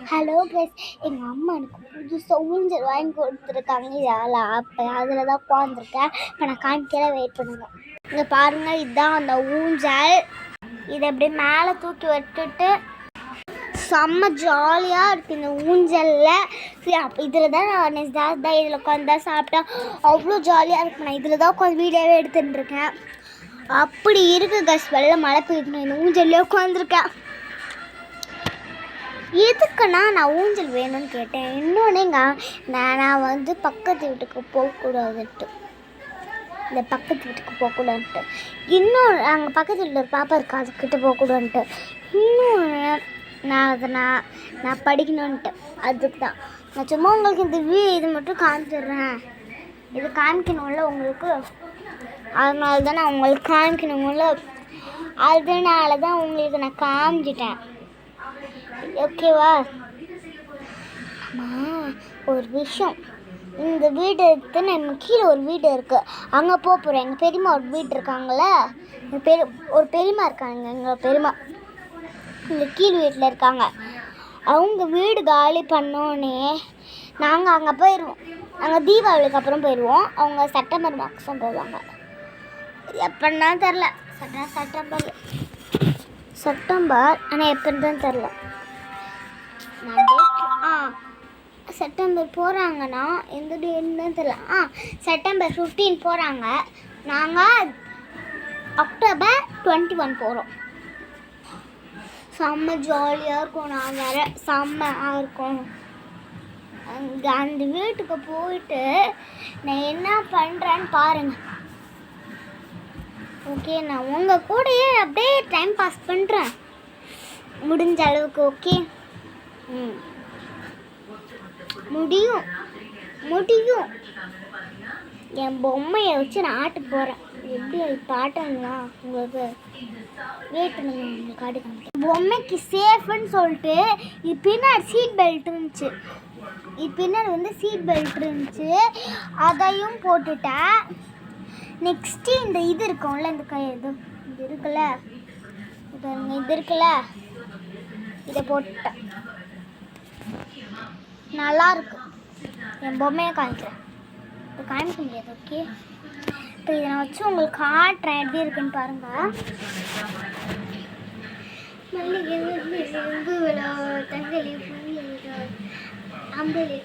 Hello guys, எங்கள் அம்மா எனக்கு புதுசாக ஊஞ்சல் வாங்கி கொடுத்துருக்காங்க. அப்போ அதில் தான் உட்காந்துருக்கேன். இப்போ நான் காமிக்கிற வெயிட் பண்ணுங்க. இங்கே பாருங்கள், இதுதான் அந்த ஊஞ்சல். இதை எப்படி மேலே தூக்கி விட்டுட்டு செம்ம ஜாலியாக இருக்குது இந்த ஊஞ்சலில். இதில் தான் நான் இதில் உட்காந்து தான் சாப்பிட்டேன். அவ்வளோ ஜாலியாக இருக்கு. நான் இதில் தான் உட்காந்து வீடியோவே எடுத்துட்டுருக்கேன். அப்படி இருக்குது கைஸ். மழை பெய்யுது, இந்த ஊஞ்சல்லே உட்காந்துருக்கேன். எதுக்குன்னா நான் ஊஞ்சல் வேணும்னு கேட்டேன். இன்னொன்று நான் வந்து பக்கத்து வீட்டுக்கு போகக்கூடாதுன்ட்டு, இந்த பக்கத்து வீட்டுக்கு போகக்கூடாதுன்ட்டு, இன்னொன்று அங்கே பக்கத்து வீட்டில் ஒரு பாப்பா இருக்கா, அதுக்கிட்ட போகக்கூடாதுன்ட்டு, இன்னொன்று நான் படிக்கணுன்ட்டு. அதுக்கு தான் நான் சும்மா உங்களுக்கு இது மட்டும் காமிச்சிடுறேன். இது காமிக்கணும்ல உங்களுக்கு, அதனால தான் நான் உங்களுக்கு காமிக்கணும்ல, அதனால தான் உங்களுக்கு நான் காமிச்சிட்டேன். ஓகேவா? ஒரு விஷயம், இந்த வீடு எடுத்து நம்ம கீழே ஒரு வீடு இருக்குது, அங்கே போகிறேன். எங்கள் பெரியம்மா ஒரு வீடு இருக்காங்களே, ஒரு பெரியம்மா இருக்காங்க. எங்கள் பெரியம்மா இந்த கீழ் வீட்டில் இருக்காங்க. அவங்க வீடு காலி பண்ணோன்னே நாங்கள் அங்கே போயிடுவோம். நாங்கள் தீபாவளிக்கு அப்புறம் போயிடுவோம். அவங்க செப்டம்பர் மாதம் போவாங்க. எப்படின்னா தெரில, செப்டம்பர் ஆனால் எப்படின்னு தெரில. செப்டம்பர் போகிறாங்கன்னா எந்த டேட்னு தெரியல. செப்டம்பர் 15 போகிறாங்க. நாங்கள் அக்டோபர் 21 போகிறோம். செம்ம ஜாலியாக இருக்கும். நான் வேறு செம்மையாக இருக்கும். அந்த வீட்டுக்கு போயிட்டு நான் என்ன பண்ணுறேன்னு பாருங்கள். ஓகே, நான் உங்கள் கூடயே அப்படியே டைம் பாஸ் பண்ணுறேன் முடிஞ்ச அளவுக்கு. ஓகே, முடியும். என் பொம்மையை வச்சு நான் ஆட்ட போகிறேன். எப்படி இப்போ ஆட்டாங்களா உங்களுக்கு வெயிட் பண்ணுங்க, உங்களுக்கு ஆட்டு காமிக்கிறேன். பொம்மைக்கு சேஃப்னு சொல்லிட்டு இது பின்னாடி சீட் பெல்ட் இருந்துச்சு. அதையும் போட்டுட்டேன். நெக்ஸ்ட்டு இந்த இது இருக்கும்ல, இந்த இது இருக்குல்ல, இதை போட்டுட்டேன். நல்லா இருக்கு. என் பொம்மையை காமிக்கிறேன். இப்போ காமிக்க முடியாது. ஓகே, இப்போ இதை நான் வச்சு உங்களுக்கு காட்டுறேன் எப்படி இருக்குன்னு பாருங்க. மல்லிகை தங்கலி அம்பலி